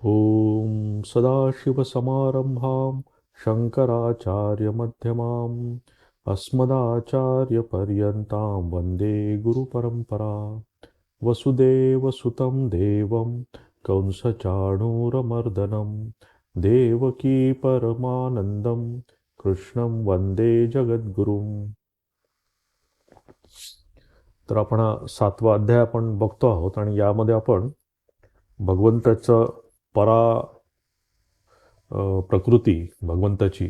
ॐ सदाशिवसमारम्भां शङ्कराचार्यमध्यमाम् अस्मदाचार्यपर्यन्तां वन्दे गुरुपरम्परा वसुदेवसुतं देवं कंसचाणूरमर्दनं देवकी परमानन्दं कृष्णं वन्दे जगद्गुरुम्. तर आपण हा 7वा अध्याय आपण बघतो आहोत आणि यामध्ये आपण भगवंताचं परा प्रकृती भगवंताची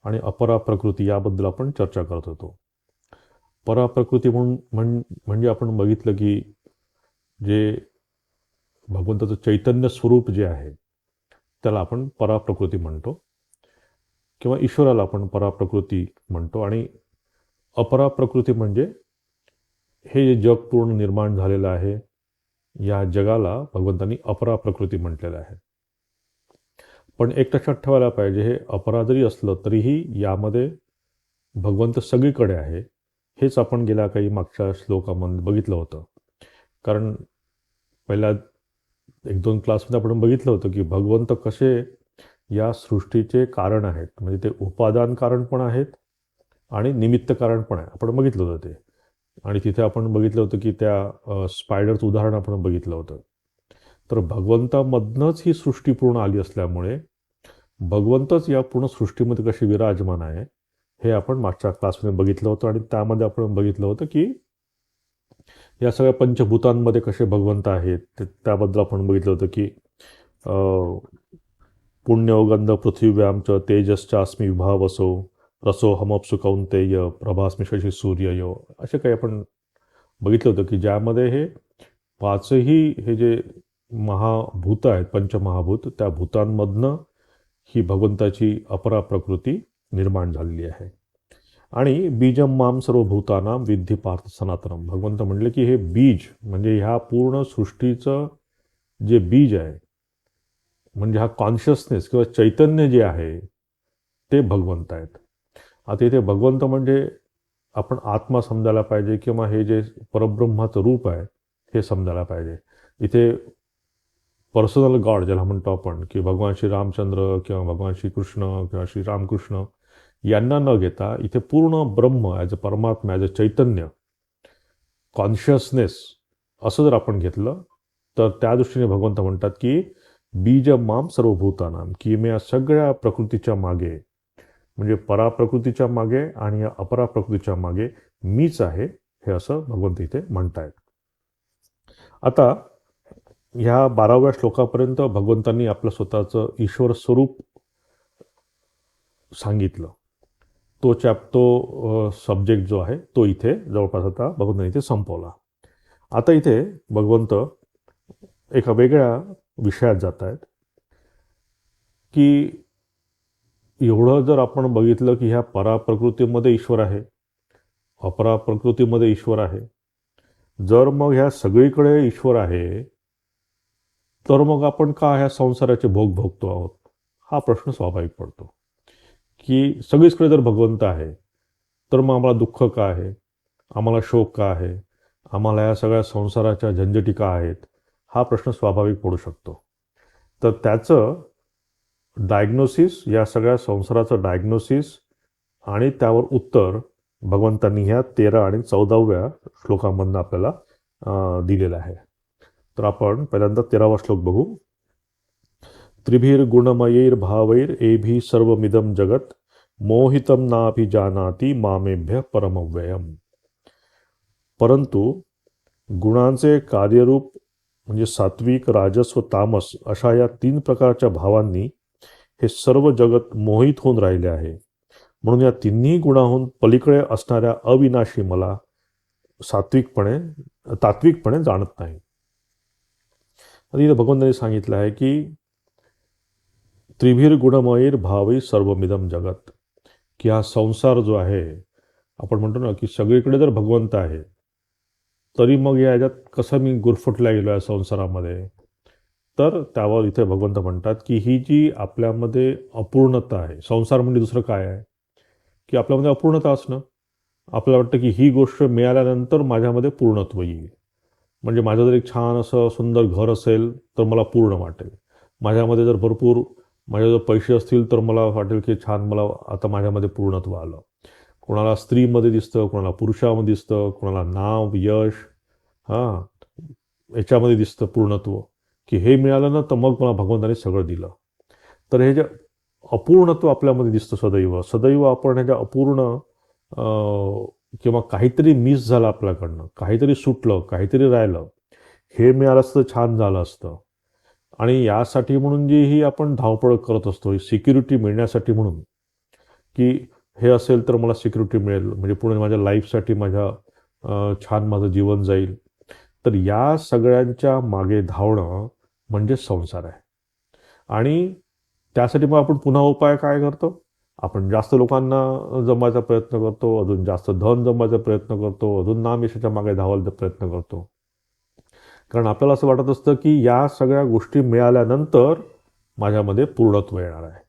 आणि अपरा प्रकृती याबद्दल आपण चर्चा करत होतो. परा प्रकृती म्हणजे आपण बघितलं की जे भगवंताचं चैतन्य स्वरूप जे आहे त्याला आपण परा प्रकृती म्हणतो किंवा ईश्वराला आपण परा प्रकृती म्हणतो. आणि अपरा प्रकृती म्हणजे हे जे जग पूर्ण निर्माण झालेलं आहे या जगाला भगवंतांनी अपरा प्रकृती म्हटलेलं आहे. पण एक लक्षात ठेवायला पाहिजे, हे अपरा जरी असलं तरीही यामध्ये भगवंत सगळीकडे आहे. हेच आपण गेल्या काही मागच्या श्लोकामध्ये बघितलं होतं. कारण पहिल्या 1-2 क्लासमध्ये आपण बघितलं होतं की भगवंत कसे या सृष्टीचे कारण आहेत. म्हणजे ते उपादान कारण पण आहेत आणि निमित्त कारण पण आहे. आपण बघितलं होतं ते. आणि तिथे आपण बघितलं होतं की त्या स्पायडरचं उदाहरण आपण बघितलं होतं. तर भगवंतामधनंच ही सृष्टी पूर्ण आली असल्यामुळे भगवंतच या पूर्ण सृष्टीमध्ये कशी विराजमान आहे हे आपण मागच्या क्लासमध्ये बघितलं होतं. आणि त्यामध्ये आपण बघितलं होतं की या सगळ्या पंचभूतांमध्ये कसे भगवंत आहेत त्याबद्दल आपण बघितलं होतं की पुण्यौगंध पृथ्वीव्याम च तेजश्चास्मी विभावसो रसो हमप्सु कौंतेय प्रभास्मी शशी सूर्ययो, असे काही आपण बघितलं होतं की ज्यामध्ये हे पाचही हे जे महाभूत आहेत पंचमहाभूत त्या भूतांमधनं ही भगवंताची अपरा प्रकृती निर्माण झालेली आहे. आणि बीजम माम सर्व भूतानाम विद्धी पार्थ सनातनम, भगवंत म्हणले की हे बीज म्हणजे ह्या पूर्ण सृष्टीचं जे बीज आहे म्हणजे हा कॉन्शियसनेस किंवा चैतन्य जे आहे ते भगवंत आहेत. आता इथे भगवंत म्हणजे आपण आत्मा समजायला पाहिजे किंवा हे जे परब्रह्माचं रूप आहे हे समजायला पाहिजे. इथे पर्सनल गॉड ज्याला म्हणतो आपण की भगवान श्री रामचंद्र किंवा भगवान श्रीकृष्ण किंवा श्री रामकृष्ण यांना न घेता इथे पूर्ण ब्रह्म ॲज अ परमात्मा ॲज अ चैतन्य कॉन्शियसनेस असं जर आपण घेतलं तर त्या दृष्टीने भगवंत म्हणतात की बीज माम सर्वभूतानाम, की मी या सगळ्या प्रकृतीच्या मागे म्हणजे पराप्रकृतीच्या मागे आणि या अपरा प्रकृतीच्या मागे मीच आहे, हे असं भगवंत इथे म्हणतायत. आता ह्या 12व्या श्लोकापर्यंत भगवंतांनी आपलं स्वतःचं ईश्वर स्वरूप सांगितलं. तो सब्जेक्ट जो आहे तो इथे जवळपास आता भगवंतांनी इथे संपवला. आता इथे भगवंत एका वेगळ्या विषयात जात आहेत की एवढं जर आपण बघितलं की ह्या पराप्रकृतीमध्ये ईश्वर आहे, अपरा प्रकृतीमध्ये ईश्वर आहे, जर मग ह्या सगळीकडे ईश्वर आहे तर मग आपण का ह्या संसाराचे भोग भोगतो आहोत, हा प्रश्न स्वाभाविक पडतो. की सगळीचकडे जर भगवंत आहे तर मग आम्हाला दुःख का आहे, आम्हाला शोक का आहे, आम्हाला या सगळ्या संसाराच्या झंझटी का आहेत, हा प्रश्न स्वाभाविक पडू शकतो. तर त्याचं डायग्नोसिस, या सगळ्या संसाराचं डायग्नोसिस आणि त्यावर उत्तर भगवंतांनी ह्या 13 आणि 14व्या श्लोकांमधून आपल्याला दिलेलं आहे. तर आपण पहिल्यांदा 13वा श्लोक बघू. त्रिभिर्गुणमयैर्भावैर एभिः सर्वमिदं जगत मोहितं नाभिजानाति मामेभ्य परमव्ययम. परंतु गुणांचे कार्यरूप म्हणजे सात्विक राजस व तामस अशा या 3 प्रकारच्या भावांनी हे सर्व जगत मोहित होऊन राहिले आहे. म्हणून या तिन्ही गुणाहून पलीकडे असणाऱ्या अविनाशी मला तात्विकपणे जाणत नाही. आता इथं भगवंतांनी सांगितलं आहे की त्रिभिर्गुणमयीर भावी सर्वमिदम जगत, की हा संसार जो आहे आपण म्हणतो ना की सगळीकडे जर भगवंत आहे तरी मग याच्यात कसं मी गुरफटल्या गेलो आहे संसारामध्ये. तर त्यावर इथे भगवंत म्हणतात की ही जी आपल्यामध्ये अपूर्णता आहे, संसार म्हणजे दुसरं काय आहे की आपल्यामध्ये अपूर्णता असणं. आपल्याला वाटतं की ही गोष्ट मिळाल्यानंतर माझ्यामध्ये पूर्णत्व येईल. म्हणजे माझं जर एक छान असं सुंदर घर असेल तर मला पूर्ण वाटेल. माझ्यामध्ये जर भरपूर माझ्याजवळ पैसे असतील तर मला वाटेल की छान, मला आता माझ्यामध्ये पूर्णत्व आलं. कोणाला स्त्रीमध्ये दिसतं, कोणाला पुरुषामध्ये दिसतं, कोणाला नाव, यश, हां, याच्यामध्ये दिसतं पूर्णत्व, की हे मिळालं ना तर मग मला भगवंताने सगळं दिलं. तर हे जे अपूर्णत्व आपल्यामध्ये दिसतं सदैव, सदैव आपण ह्याच्या अपूर्ण किंवा काहीतरी मिस झालं आपल्याकडनं, काहीतरी सुटलं, काहीतरी राहिलं, हे मिळालं असतं छान झालं असतं. आणि यासाठी म्हणून जी ही आपण धावपळ करत असतो, ही सिक्युरिटी मिळण्यासाठी म्हणून, की हे असेल तर मला सिक्युरिटी मिळेल, म्हणजे पुढे माझ्या लाईफसाठी माझ्या छान माझं जीवन जाईल. तर या सगळ्यांच्या मागे धावणं म्हणजे संसार आहे. आणि त्यासाठी मग आपण पुन्हा उपाय काय करतो? आपण जास्त लोकांना जमवायचा प्रयत्न करतो, अजून जास्त धन जमवायचा प्रयत्न करतो, अजून नामयशाच्या मागे धावायचा प्रयत्न करतो. कारण आपल्याला असं वाटत असतं की या सगळ्या गोष्टी मिळाल्यानंतर माझ्यामध्ये पूर्णत्व येणार आहे.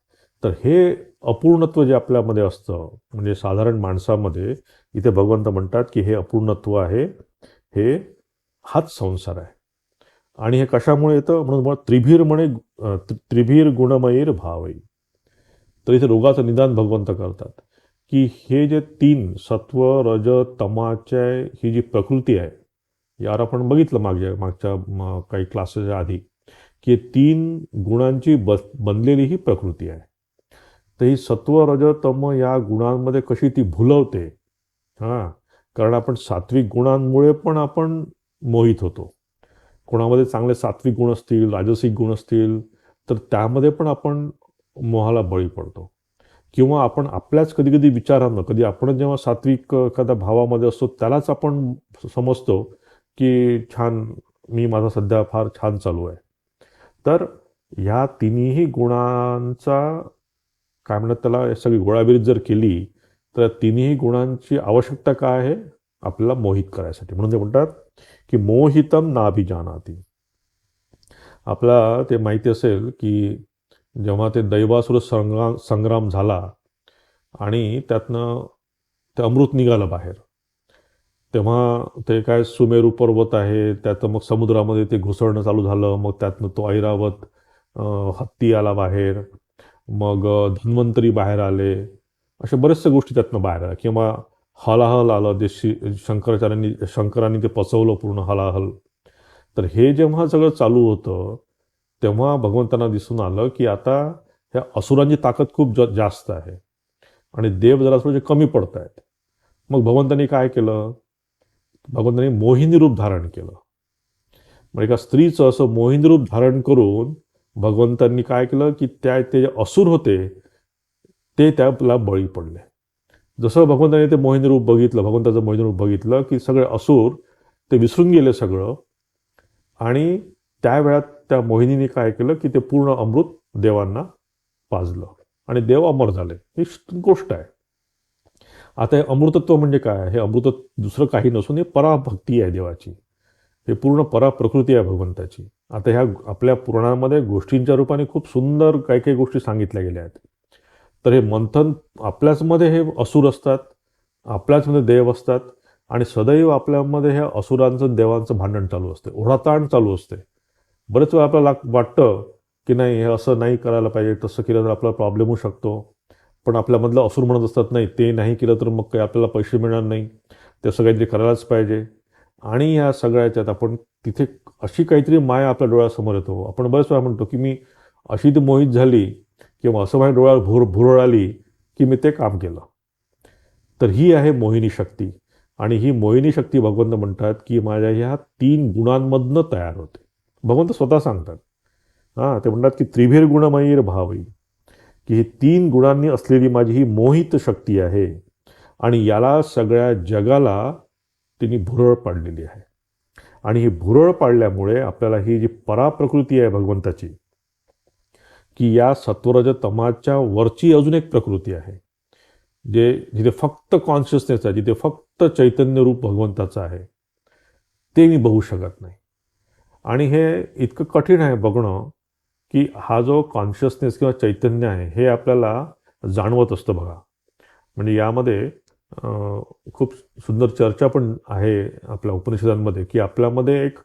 तर हे अपूर्णत्व जे आपल्यामध्ये असतं, म्हणजे साधारण माणसामध्ये, इथे भगवंत म्हणतात की हे अपूर्णत्व आहे, हे हाच संसार आहे. आणि हे कशामुळे येतं? म्हणून मला त्रिभीर म्हणे, त्रिभीर गुणमयीर भावई. तर इथे रोगाचं निदान भगवंत करतात, की हे जे तीन सत्व, रज, तमाच्या ही जी प्रकृती आहे, यावर आपण बघितलं मागच्या काही क्लासेसच्या आधी, की तीन गुणांची बनलेली ही प्रकृती आहे. तर ही सत्व, रज, तम या गुणांमध्ये कशी ती भुलवते. हां, कारण आपण सात्विक गुणांमुळे पण आपण मोहित होतो. कोणामध्ये चांगले सात्विक गुण असतील, राजसिक गुण असतील, तर त्यामध्ये पण आपण मोहाला बळी पडतो. किंवा आपण आपल्याच कधी-कधी विचारांना, कधी आपण जेव्हा सात्विक एखाद्या भावामध्ये असतो, त्यालाच आपण समजतो, की छान, मी माझा सध्या फार छान चालू आहे. तर ह्या तिन्ही गुणांचा काय म्हणतात त्याला, सगळी गोळाबेरीज जर केली, तर तिन्ही गुणांची आवश्यकता काय आहे? आपल्याला मोहित करायसाठी. म्हणून ते म्हणतात, की मोहितम नाभिजानाति. आपल्याला ते माहिती असेल, की जेव्हा ते दैवासुर संग्राम झाला आणि त्यातनं ते अमृत निघालं बाहेर, तेव्हा ते काय सुमेरू पर्वत आहे, त्यात मग समुद्रामध्ये ते घुसळणं चालू झालं. मग त्यातनं तो ऐरावत हत्ती आला बाहेर, मग धन्वंतरी बाहेर आले, अशा बऱ्याचशा गोष्टी त्यातनं बाहेर आल्या. किंवा हलाहल आलं, जे शंकरांनी ते पचवलं पूर्ण हलाहल. तर हे जेव्हा सगळं चालू होतं, तेव्हा भगवंतांना दिसून आलं की आता ह्या असुरांची ताकद खूप जास्त आहे आणि देव जरा थोडे कमी पडत आहेत. मग भगवंतांनी काय केलं? भगवंतांनी मोहिनी रूप धारण केलं. मग एका स्त्रीचं असं मोहिनी रूप धारण करून भगवंतांनी काय केलं, की ते जे असुर होते ते त्याला बळी पडले. जसं भगवंतांनी ते मोहिनी रूप बघितलं, भगवंताचं मोहिनी रूप बघितलं, की सगळे असुर ते विसरून गेले सगळं. आणि त्यावेळात त्या मोहिनीने काय केलं, की ते पूर्ण अमृत देवांना पाजलं आणि देव अमर झाले. ही गोष्ट आहे. आता हे अमृतत्व म्हणजे काय? हे अमृत दुसरं काही नसून हे पराभक्ती आहे देवाची. हे पूर्ण पराप्रकृती आहे भगवंताची. आता ह्या आपल्या पुराणामध्ये गोष्टींच्या रूपाने खूप सुंदर काही काही गोष्टी सांगितल्या गेल्या आहेत. तर हे मंथन, आपल्याचमध्ये हे असुर असतात, आपल्याचमध्ये देव असतात आणि सदैव आपल्यामध्ये हे असुरांचं देवांचं भांडण चालू असते, ओढाताण चालू असते. बरेच वेळा आपल्याला वाटतं, की नाही, हे असं नाही करायला पाहिजे, तसं केलं तर आपल्याला प्रॉब्लेम होऊ शकतो. पण आपल्यामधलं असुर म्हणत असतात, नाही ते नाही केलं तर मग काही आपल्याला पैसे मिळणार नाही, ते असं काहीतरी करायलाच पाहिजे. आणि ह्या सगळ्याच्यात आपण तिथे अशी काहीतरी माया आपल्या डोळ्यासमोर येतो. आपण बरेच वेळा म्हणतो, की मी अशी ती मोहित झाली किंवा असं माझ्या डोळ्यात भुरळ आली, की मी ते काम केलं. तर ही आहे मोहिनी शक्ती. आणि ही मोहिनी शक्ती भगवंत म्हणतात, की माझ्या ह्या तीन गुणांमधनं तयार होते. भगवंत स्वतः सांगतात. हां, ते म्हणतात, की त्रिभीर गुणमयीर भावई, की ही तीन गुणांनी असलेली माझी ही मोहित शक्ती आहे आणि याला सगळ्या जगाला तिने भुरळ पाडलेली आहे. आणि ही भुरळ पाडल्यामुळे आपल्याला ही जी पराप्रकृती आहे भगवंताची, की या सत्वरज तमाच्या वरची अजून एक प्रकृती आहे, जे जिथे फक्त कॉन्शियसनेस आहे, जिथे फक्त चैतन्य रूप भगवंताचं आहे, ते मी बघू शकत नाही. आणि हे इतकं कठीण आहे बघणं, की हा जो कॉन्शियसनेस किंवा चैतन्य आहे, हे आपल्याला जाणवत असतं बघा. म्हणजे यामध्ये खूप सुंदर चर्चा पण आहे आपल्या उपनिषदांमध्ये, की आपल्यामध्ये एक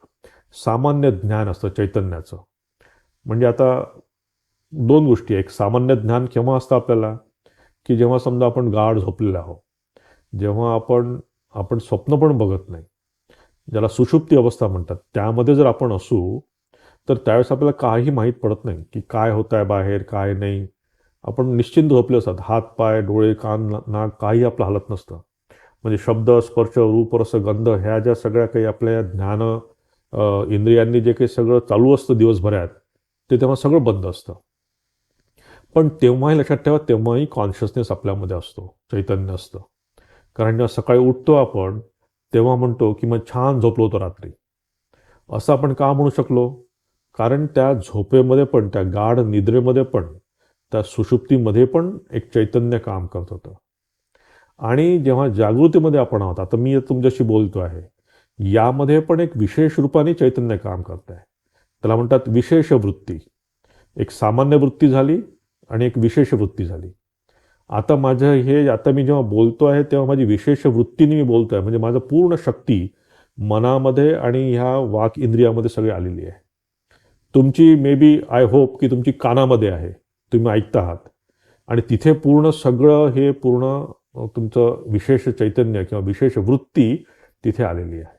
सामान्य ज्ञान असतं चैतन्याचं. म्हणजे आता दोन गोष्टी आहे. एक सामान्य ज्ञान केव्हा असतं आपल्याला, की जेव्हा समजा आपण गाढ झोपलेलो आहोत, जेव्हा आपण आपण स्वप्न पण बघत नाही, ज्याला सुषुप्ती अवस्था म्हणतात, त्यामध्ये जर आपण असू, तर त्यावेळेस आपल्याला काही माहीत पडत नाही की काय होत आहे बाहेर, काय नाही. आपण निश्चिंत झोपले असतात. हात पाय डोळे कान नाक काही आपलं हालत नसतं. म्हणजे शब्द स्पर्श रूप रस गंध ह्या ज्या सगळ्या काही आपल्या ज्ञान इंद्रियांनी जे काही सगळं चालू असतं दिवसभरात, ते तेव्हा सगळं बंद असतं. पण तेव्हाही लक्षात ठेवा, तेव्हाही कॉन्शियसनेस आपल्यामध्ये असतो, चैतन्य असतं. कारण जेव्हा सकाळी उठतो आपण, तेव्हा म्हणतो की मग छान झोपलो होतो रात्री. असं आपण का म्हणू शकलो? कारण त्या झोपेमध्ये पण, त्या गाढ निद्रेमध्ये पण, त्या सुषुप्तीमध्ये पण एक चैतन्य काम करत होतं. आणि जेव्हा जागृतीमध्ये आपण आहोत, आता मी तुमच्याशी बोलतो आहे, यामध्ये पण एक विशेष रूपाने चैतन्य काम करत आहे. त्याला म्हणतात विशेष वृत्ती. एक सामान्य वृत्ती झाली आणि एक विशेष वृत्ती झाली. आता माझं हे, आता मी जेव्हा बोलतो आहे तेव्हा माझी विशेष वृत्तीने मी बोलतो आहे, म्हणजे माझं पूर्ण शक्ती मनामध्ये आणि ह्या वाक इंद्रियामध्ये सगळी आलेली आहे. तुमची मे बी आय होप की तुमची कानामध्ये आहे, तुम्ही ऐकता आहात आणि तिथे पूर्ण सगळं हे पूर्ण तुमचं विशेष चैतन्य किंवा विशेष वृत्ती तिथे आलेली आहे.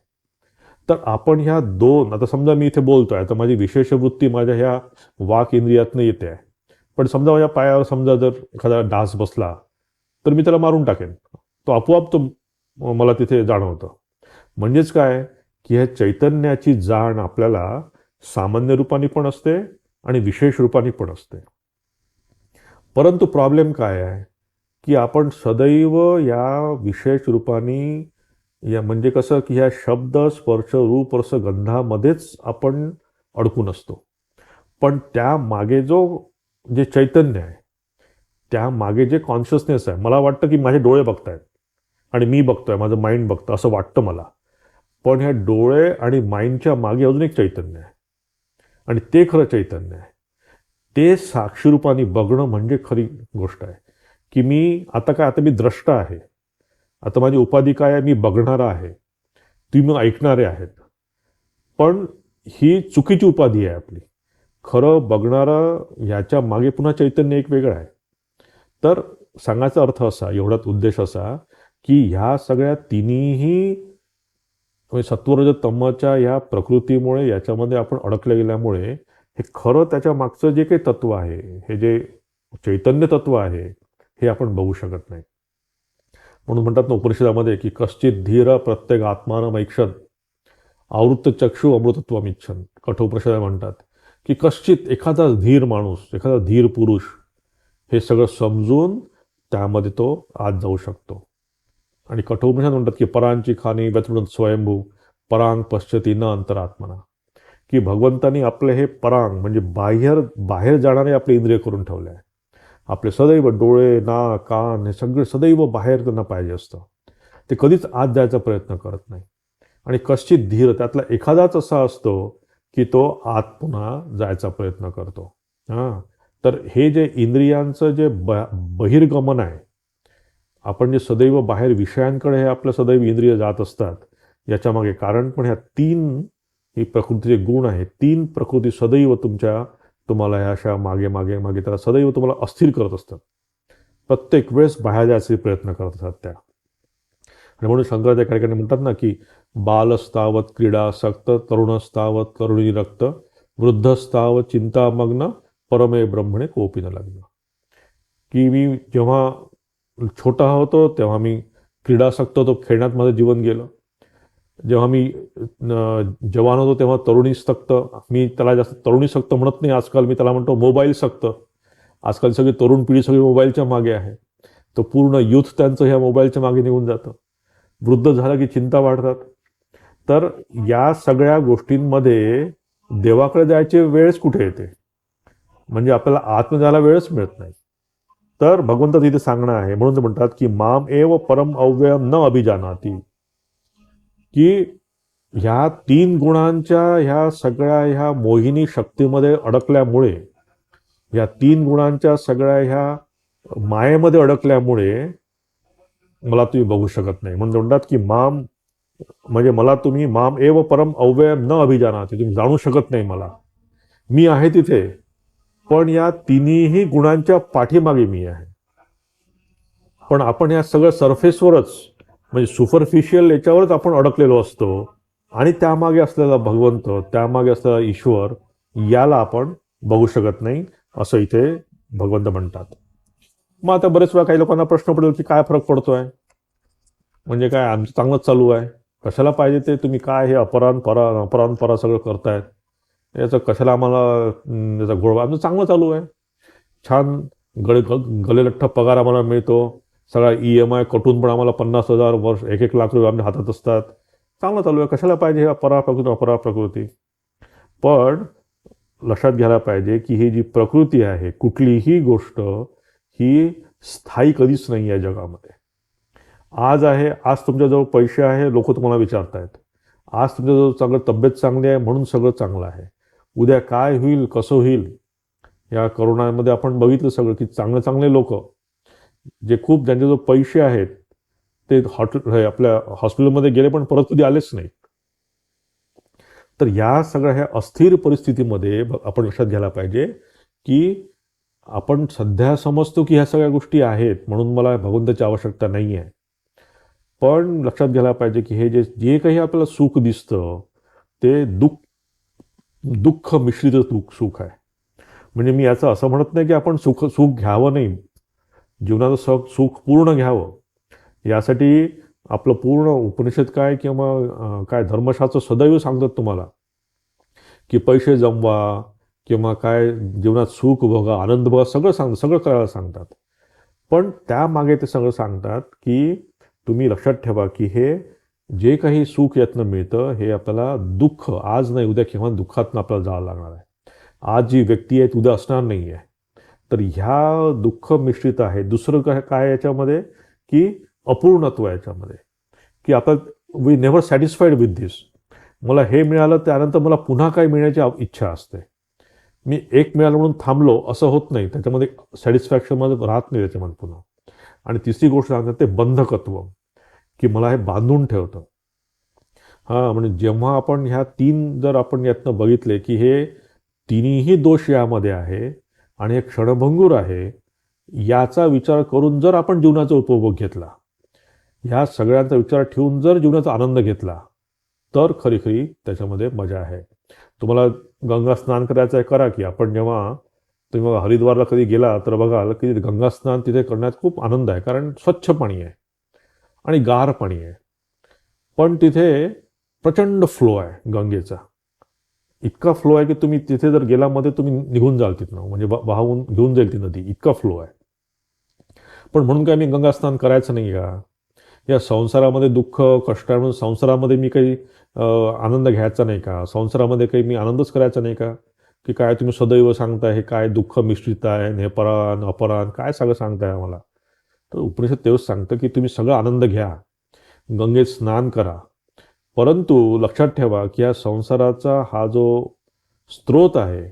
तर आपण ह्या दोन, आता समजा मी इथे बोलतोय, तर माझी विशेष वृत्ती माझ्या ह्या वाक इंद्रियातनं येते आहे. पण समजा माझ्या पायावर समजा जर एखादा डास बसला, तर मी त्याला मारून टाकेन. तो आपोआप तो मला तिथे जाणवतं. म्हणजेच काय, की ह्या चैतन्याची जाण आपल्याला सामान्य रूपाने पण असते आणि विशेष रूपाने पण असते. परंतु प्रॉब्लेम काय आहे, की आपण सदैव या विशेष रूपाने, या म्हणजे कसं, की ह्या शब्द स्पर्श रूप रस गंधामध्येच आपण अडकून असतो. पण त्या मागे जो जे चैतन्य आहे, त्या मागे जे कॉन्शियसनेस आहे, मला वाटतं की माझे डोळे बघतायत आणि मी बघतोय, माझं माइंड बघतं असं वाटतं मला. पण ह्या डोळे आणि माइंडच्या मागे अजून एक चैतन्य आहे आणि ते खरं चैतन्य आहे. ते साक्षीरूपाने बघणं म्हणजे खरी गोष्ट आहे. की मी आता काय, आता मी द्रष्टा आहे. आता माझी उपाधी काय आहे, मी बघणारा आहे. तुम्ही ऐकणारे आहेत. पण ही चुकीची उपाधी आहे आपली. खरं बघणारं ह्याच्या मागे पुन्हा चैतन्य एक वेगळं आहे. तर सांगायचा अर्थ असा, एवढाच उद्देश असा, की ह्या सगळ्या तिन्हीही म्हणजे सत्वरज तमच्या ह्या प्रकृतीमुळे, याच्यामध्ये आपण अडकल्या गेल्यामुळे, हे खरं त्याच्या मागचं जे काही तत्व आहे, हे जे चैतन्य तत्व आहे, हे आपण बघू शकत नाही. म्हणून म्हणतात ना उपनिषदामध्ये, की कश्चित धीर प्रत्येक आत्मानं ऐक्षण आवृत्त चक्षु अमृतत्वमिच्छन. कठोपनिषद म्हणतात की कश्चित, एखादा धीर माणूस, एखादा धीर पुरुष हे सगळं समजून त्यामध्ये तो आत जाऊ शकतो. आणि कठोपनिषद म्हणतात की परांची खाणी व्यतृणत स्वयंभू परांग पश्चती न अंतरात्मना. की भगवंतानी आपले हे परांग म्हणजे बाहेर जाणारे आपले इंद्रिय करून ठेवले आहे. आपले सदैव डोळे नाक कान हे सगळे सदैव बाहेर त्यांना पाहिजे असतं. ते कधीच आत जायचा प्रयत्न करत नाही. आणि कश्चित धीर, त्यातला एखादाच असा असतो की तो आत पुन्हा जायचा प्रयत्न करतो. हां, तर हे जे इंद्रियांचं जे बहिर्गमन आहे, आपण जे सदैव बाहेर विषयांकडे हे आपलं सदैव इंद्रिय जात असतात, याच्यामागे कारण पण ह्या तीन ही प्रकृतीचे गुण आहेत. तीन प्रकृती सदैव तुम्हाला ह्या अशा मागे मागे मागे त्याला सदैव तुम्हाला अस्थिर करत असतात. प्रत्येक वेळेस बाहेर जायचे प्रयत्न करत असतात त्या. आणि म्हणून शंकराचार्य काही म्हणतात ना, की बालस्तावत क्रीडासक्त तरुणस्तावत तरुणी रक्त वृद्धस्तावत चिंतामग्न परमे ब्रह्मणे कोपी न लग्न. की मी जेव्हा छोटा होतो तेव्हा मी क्रीडासक्त होतो, खेळण्यात माझं जीवन गेलं. जेव्हा मी जवान होतो तेव्हा तरुणी सक्त, मी त्याला जास्त तरुणी सक्त म्हणत नाही आजकाल, मी त्याला म्हणतो मोबाईल सक्त. आजकाल सगळी तरुण पिढी सगळी मोबाईलच्या मागे आहे. तो पूर्ण युथ त्यांचं ह्या मोबाईलच्या मागे निघून जातं. वृद्ध झालं की चिंता वाढतात. तर या सगळ्या गोष्टींमध्ये देवाकडे जायची वेळच कुठे येते, म्हणजे आपल्याला आत्म जायला वेळच मिळत नाही. तर भगवंत तिथे सांगणं आहे, म्हणून ते म्हणतात की माम एव परम अव्ययम न अभिजानाती. की ह्या तीन गुणांच्या ह्या सगळ्या ह्या मोहिनी शक्तीमध्ये अडकल्यामुळे, ह्या तीन गुणांच्या सगळ्या ह्या मायेमध्ये अडकल्यामुळे मला तुम्ही बघू शकत नाही. म्हणून म्हणतात की माम म्हणजे मला तुम्ही माम एव परम अव्ययम न अभिजानाती, तुम्ही जाणू शकत नाही मला. मी आहे तिथे, पण या तिन्ही गुणांच्या पाठीमागे मी आहे. पण आपण या सगळं सरफेसवरच, म्हणजे सुपरफिशियल याच्यावरच आपण अडकलेलो असतो आणि त्यामागे असलेला भगवंत, त्यामागे असलेला ईश्वर, याला आपण बघू शकत नाही, असं इथे भगवंत म्हणतात. मग आता बरेच वेळा काही लोकांना प्रश्न पडेल की काय फरक पडतोय, म्हणजे काय आमचं चांगलंच चालू आहे, कशाला पाहिजे ते, तुम्ही काय हे अपरान परा सगळं करतायत, याचं कशाला आम्हाला याचा गोडवा, आमचं चांगलं चालू आहे, छान गलेलठ्ठ पगार आम्हाला मिळतो, सगळा EMI कटून पण आम्हाला 50,000 वर्ष 1-1 लाख रुपये आमच्या हातात असतात, चांगलं चालू आहे, कशाला पाहिजे हे अपरा प्रकृती. पण लक्षात घ्यायला पाहिजे की ही जी प्रकृती आहे, कुठलीही गोष्ट ही स्थायी कधीच नाही आहे जगामध्ये. आज आहे, आज तुमच्याजवळ पैसे आहे, लोक तुम्हाला विचारतायत, आज तुमच्याजवळ चांगलं तब्येत चांगली आहे म्हणून सगळं चांगलं आहे, उद्या काय होईल कसं होईल. या करोनामध्ये आपण बघितलं सगळं की चांगले चांगले लोक जे खूप ज्यांच्याजवळ पैसे आहेत ते आपल्या हॉस्पिटलमध्ये गेले पण परत कधी आलेच नाही. तर या सगळ्या ह्या अस्थिर परिस्थितीमध्ये आपण लक्षात घ्यायला पाहिजे की आपण सध्या समजतो की ह्या सगळ्या गोष्टी आहेत म्हणून मला भगवंताची आवश्यकता नाही आहे. पण लक्षात घ्यायला पाहिजे की हे जे जे काही आपल्याला सुख दिसतं ते दुःख मिश्रित सुख आहे. म्हणजे मी याचं असं म्हणत नाही की आपण सुख घ्यावं नाही, जीवनाचं सुख पूर्ण घ्यावं, यासाठी आपलं पूर्ण उपनिषद काय किंवा काय धर्मशास्त्र सदैव सांगतात तुम्हाला की पैसे जमवा किंवा काय जीवनात सुख बघा, आनंद बघा, सगळं करायला सांगतात. पण त्यामागे ते सगळं सांगतात की तुम्ही लक्षात ठेवा की हे जे काही सुख यातनं मिळतं हे आपल्याला दुःख, आज नाही उद्या किंवा दुःखातनं आपल्याला जावं लागणार आहे. आज जी व्यक्ती आहे ती उद्या असणार नाही आहे. तर ह्या दुःख मिश्रित आहे. दुसरं काय याच्यामध्ये की अपूर्णत्व आहे याच्यामध्ये, की आता वी नेव्हर सॅटिस्फाईड विथ दिस. मला हे मिळालं त्यानंतर मला पुन्हा काय मिळण्याची इच्छा असते. मी एक मिळालं म्हणून थांबलो असं होत नाही, त्याच्यामध्ये सॅटिस्फॅक्शन मध्ये राहत नाही त्याच्यामध्ये पुन्हा. आणि तिसरी गोष्ट सांगतात ते बंधकत्व, की मला हे बांधून ठेवतं. हां, म्हणजे जेव्हा आपण ह्या तीन जर आपण यातनं बघितले की हे तिन्ही दोष यामध्ये आहे आणि हे क्षणभंगूर आहे, याचा विचार करून जर आपण जीवनाचा उपभोग घेतला, ह्या सगळ्यांचा विचार ठेवून जर जीवनाचा आनंद घेतला, तर खरी खरी त्याच्यामध्ये मजा आहे. तुम्हाला गंगा स्नान करायचं आहे, करा की. आपण जेव्हा तुम्ही हरिद्वारला कधी गेला तर बघाल की गंगा स्नान तिथे करण्यात खूप आनंद आहे, कारण स्वच्छ पाणी आहे आणि गार पाणी आहे. पण तिथे प्रचंड फ्लो आहे गंगेचा, इतका फ्लो आहे की तुम्ही तिथे जर गेल्यामध्ये तुम्ही निघून जाल तिथनं, म्हणजे वाहून घेऊन जाईल ती नदी, इतका फ्लो आहे. पण म्हणून काय मी गंगा स्नान करायचं नाही का? या संसारामध्ये दुःख कष्ट आहे म्हणून संसारामध्ये मी काही आनंद घ्यायचा नाही का? संसारामध्ये काही मी आनंदच करायचा नाही का? की काय तुम्ही सदैव सांगताय हे काय दुःख मिश्रित आहे, हे परान अपरान काय सगळं सांगताय आम्हाला. तर उपनिषद तेवढंच सांगतं की तुम्ही सगळं आनंद घ्या, गंगेत स्नान करा, परंतु लक्षात ठेवा की या संसाराचा हा जो स्रोत आहे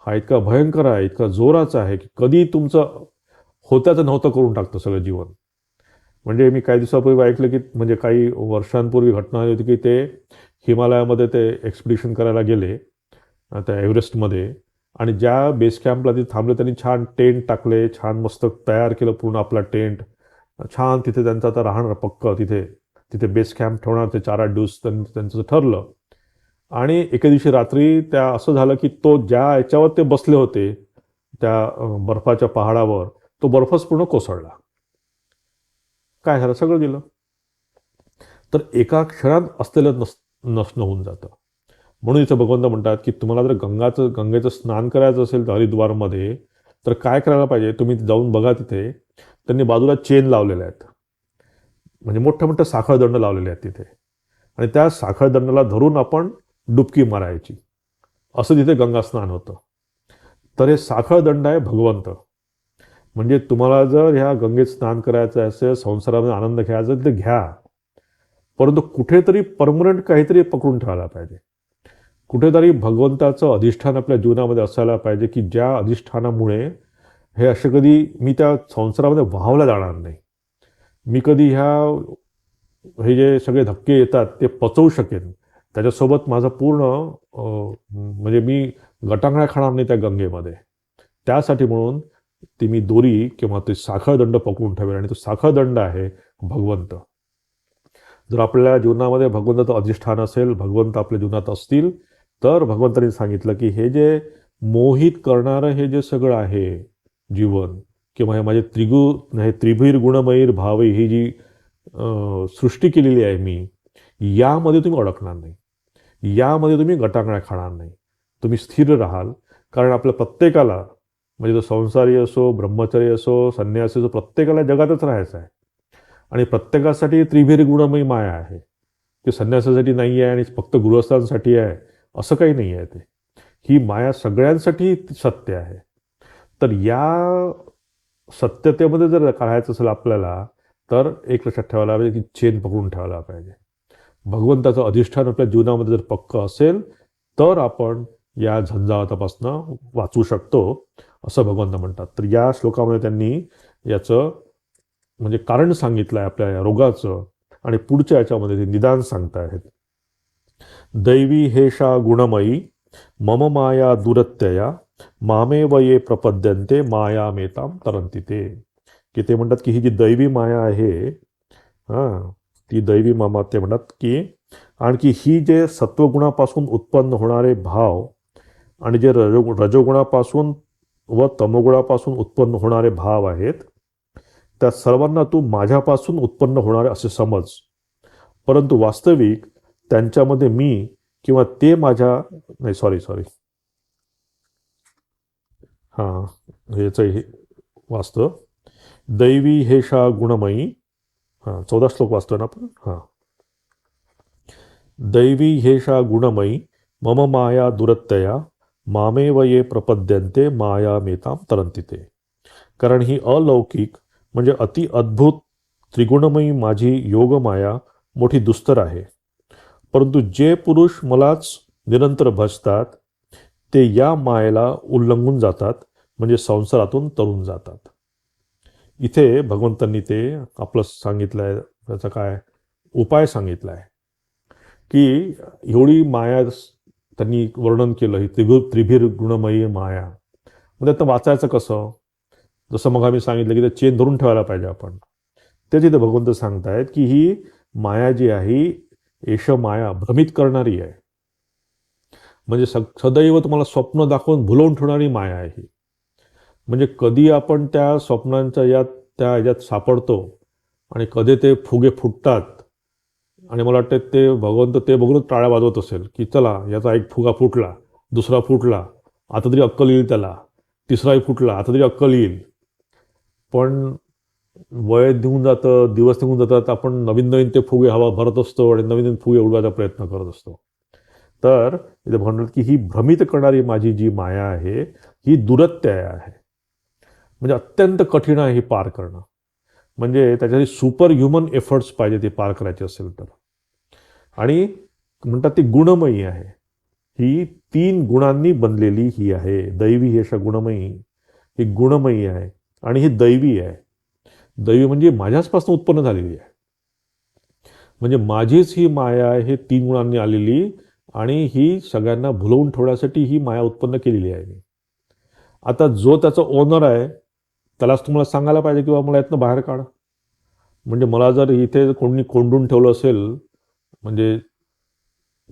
हा इतका भयंकर आहे, इतका जोराचा आहे की कधी तुमचं होत्याचं नव्हतं करून टाकतं सगळं जीवन. म्हणजे मी काही दिवसापूर्वी ऐकलं की म्हणजे काही वर्षांपूर्वी घटना आली होती की ते हिमालयामध्ये ते एक्सपिडिशन करायला गेले त्या एव्हरेस्टमध्ये, आणि ज्या बेस कॅम्पला तिथे थांबले त्यांनी छान टेंट टाकले, छान मस्त तयार केलं पूर्ण आपला टेंट, छान तिथे त्यांचं आता राहणार पक्क, तिथे तिथे बेस कॅम्प ठेवणार ते 4-8 दिवस त्यांचं ठरलं. आणि एके दिवशी रात्री त्या असं झालं की तो ज्या याच्यावर ते बसले होते त्या बर्फाच्या पहाडावर, तो बर्फच पूर्ण कोसळला. काय झालं, सगळं गेलं. तर एका क्षणात असलेलं नष्ट होऊन जातं. म्हणून इथं भगवंत म्हणतात की तुम्हाला जर गंगेचं स्नान करायचं असेल तर हरिद्वारमध्ये, तर काय करायला पाहिजे, तुम्ही जाऊन बघा तिथे त्यांनी बाजूला चेन लावलेल्या आहेत, म्हणजे मोठ्या मोठ्या साखळदंड लावलेले आहेत तिथे, आणि त्या साखळदंडाला धरून आपण डुबकी मारायची, असं तिथे गंगा स्नान होतं. तर हे साखळदंड आहे भगवंत. म्हणजे तुम्हाला जर ह्या गंगेत स्नान करायचं असेल, संसारामध्ये आनंद घ्यायचा तर घ्या, परंतु कुठेतरी परमनंट काहीतरी पकडून ठेवायला पाहिजे. कुठेतरी भगवंताचं अधिष्ठान आपल्या जीवनामध्ये असायला पाहिजे की ज्या अधिष्ठानामुळे हे असे कधी मी त्या संसारामध्ये वाहवला जाणार नाही, मी कधी हे जे सगळे धक्के येतात ते पचवू शकेन, त्याच्यासोबत माझं पूर्ण म्हणजे मी गटांगळ्या खाणार नाही त्या गंगेमध्ये. त्यासाठी म्हणून ती मी दोरी किंवा ते साखळदंड पकडून ठेवेल, आणि तो साखळदंड आहे भगवंत. जर आपल्या जीवनामध्ये भगवंताचं अधिष्ठान असेल, भगवंत आपल्या जीवनात असतील, तर भगवंतांनी सांगितलं की हे जे मोहित करणारं हे जे सगळं आहे जीवन, किंवा हे माझे हे त्रिभीर गुणमयीर भावे ही जी सृष्टी केलेली आहे मी, यामध्ये तुम्ही अडकणार नाही, यामध्ये तुम्ही गटांगळ्या खाणार नाही, तुम्ही स्थिर राहाल. कारण आपल्या प्रत्येकाला, म्हणजे तो संसारी असो, ब्रह्मचारी असो, संन्यासी असो, प्रत्येकाला जगातच राहायचं आहे. आणि प्रत्येकासाठी त्रिभीर गुणमयी माया आहे, ती संन्यासासाठी नाही आहे आणि फक्त गृहस्थांसाठी आहे असं काही नाही आहे. ते ही माया सगळ्यांसाठी सत्य आहे. तर या सत्यतेमध्ये जर राहायचं असेल आपल्याला, तर एक लक्षात ठेवायला पाहिजे की चेन पकडून ठेवायला पाहिजे. भगवंताचं अधिष्ठान आपल्या जीवनामध्ये जर पक्क असेल, तर आपण या झंझावातापासून वाचू शकतो, असं भगवंत म्हणतात. तर या श्लोकामध्ये त्यांनी याचं म्हणजे कारण सांगितलं आहे आपल्या या रोगाचं, आणि पुढच्या याच्यामध्ये ते निदान सांगतायत. दैवी हेषा गुणमयी मम माया दुरत्यया मामेव ये प्रपद्यन्ते मायामेताम तरंती ते. की ते म्हणतात की ही जी दैवी माया आहे, ती दैवी मामा, ते म्हणतात की आणखी ही जे सत्वगुणापासून उत्पन्न होणारे भाव आणि जे रजोगुणापासून व तमोगुणापासून उत्पन्न होणारे भाव आहेत, त्या सर्वांना तू माझ्यापासून उत्पन्न होणारे असे समज. परंतु वास्तविक त्यांच्यामध्ये मी किंवा ते माझ्या, नाही सॉरी हां, ह्याचं हे वाचतं. दैवी हेषा गुणमयी, 14 श्लोक वाचतोय ना आपण. दैवी हेषा गुणमयी मम माया दुरत्यया मामेव ये प्रपद्यन्ते मायामेतां तरन्ति ते. कारण ही अलौकिक म्हणजे अति अद्भुत त्रिगुणमयी माझी योगमाया मोठी दुस्तर आहे. परंतु जे पुरुष मलाच निरंतर भजतात ते या मायेला उल्लंघून जातात, म्हणजे संसारातून तरून जातात. इथे भगवंतांनी ते आपलं सांगितलं आहे, त्याचा काय उपाय सांगितला आहे की एवढी माया त्यांनी वर्णन केलं, ही त्रिभीर गुणमयी माया. मग त्यातनं वाचायचं कसं? जसं मग आम्ही सांगितलं की ते चेन धरून ठेवायला पाहिजे आपण. तेच इथे भगवंत सांगतायत की ही माया जी आहे, एष माया भ्रमित करणारी आहे, म्हणजे सदैव तुम्हाला स्वप्न दाखवून भुलवून ठेवणारी माया आहे ही. म्हणजे कधी आपण त्या स्वप्नांच्या त्या ह्याच्यात सापडतो आणि कधी ते फुगे फुटतात, आणि मला वाटतं ते भगवंत ते बघूनच टाळ्या वाजवत असेल की चला याचा एक फुगा फुटला, दुसरा फुटला, आता तरी अक्कल येईल त्याला, तिसराही फुटला, आता तरी अक्कल येईल. पण वय निघून जातं, दिवस निघून जातात, आपण नवीन नवीन ते फुगे हवा भरत असतो आणि नवीन नवीन फुगे उडवायचा प्रयत्न करत असतो. तर इथे म्हणतात की ही भ्रमित करणारी माझी जी माया आहे ही दुरत्यय आहे, म्हणजे अत्यंत कठीण आहे ही पार करणं. म्हणजे त्याच्यासाठी सुपर ह्युमन एफर्ट्स पाहिजे ती पार करायची असेल तर. आणि म्हणतात ती गुणमयी आहे, ही 3 गुणांनी बनलेली ही आहे. दैवी ही अशा गुणमयी, ही गुणमयी आहे आणि ही दैवी आहे. दैवी म्हणजे माझ्याचपासून उत्पन्न झालेली आहे, म्हणजे माझीच ही माया आहे, हे 3 गुणांनी आलेली, आणि ही सगळ्यांना भुलवून ठेवण्यासाठी ही माया उत्पन्न केलेली आहे मी. आता जो त्याचा ओनर आहे त्यालाच तुम्हाला सांगायला पाहिजे की मला यातनं बाहेर काढ. म्हणजे मला जर इथे कोणी कोंडून ठेवलं असेल, म्हणजे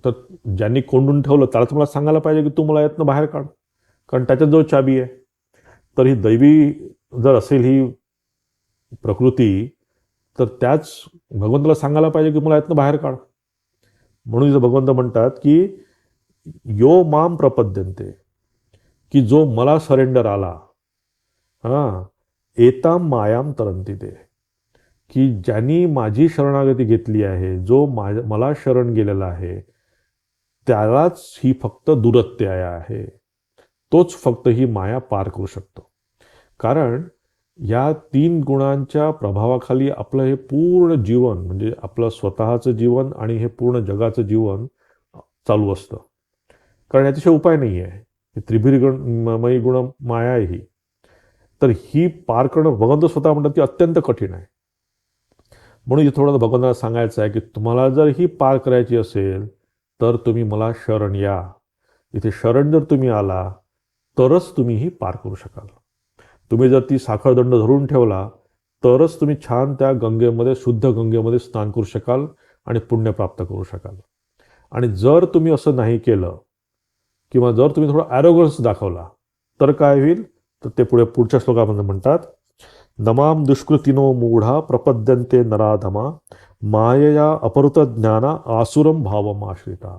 तर ज्यांनी कोंडून ठेवलं त्याला तुम्हाला सांगायला पाहिजे की तू मला यातनं बाहेर काढ, कारण त्याच्याजवळ चाबी आहे. तर ही दैवी जर असेल ही प्रकृती, तर त्याच भगवंताला सांगायला पाहिजे की मला यातनं बाहेर काढ. म्हणून इथं भगवंत म्हणतात की यो माम प्रपद्यन्ते, की जो मला सरेंडर आला, एताम मायाम तरंती ते, की ज्यांनी माझी शरणागती घेतली आहे, जो मला शरण गेलेला आहे, त्यालाच ही फक्त दुरत्यय आहे, तोच फक्त ही माया पार करू शकतो. कारण या 3 गुणांच्या प्रभावाखाली आपलं हे पूर्ण जीवन, म्हणजे आपलं स्वतःचं जीवन आणि हे पूर्ण जगाचं जीवन चालू असतं. कारण याच्याशिवाय उपाय नाही आहे. ही त्रिभीर गुणमयी गुण माया आहे ही. तर ही पार करणं भगवंत स्वतः म्हणतात की अत्यंत कठीण आहे. म्हणून थोडं भगवंताला सांगायचं आहे की तुम्हाला जर ही पार करायची असेल तर तुम्ही मला शरण या. इथे शरण जर तुम्ही आला तरच तुम्ही ही पार करू शकाल. तुम्ही जर ती साखळदंड धरून ठेवला तरच तुम्ही छान त्या गंगेमध्ये, शुद्ध गंगेमध्ये स्नान करू शकाल आणि पुण्य प्राप्त करू शकाल. आणि जर तुम्ही असं नाही केलं किंवा जर तुम्ही थोडा ॲरोगन्स दाखवला तर काय होईल, तर ते पुढच्या श्लोकामध्ये म्हणतात, नमाम दुष्कृतिनो मूढा प्रपद्यन्ते नराधमा मायया अपहृत ज्ञाना आसुरम भावम आश्रिता.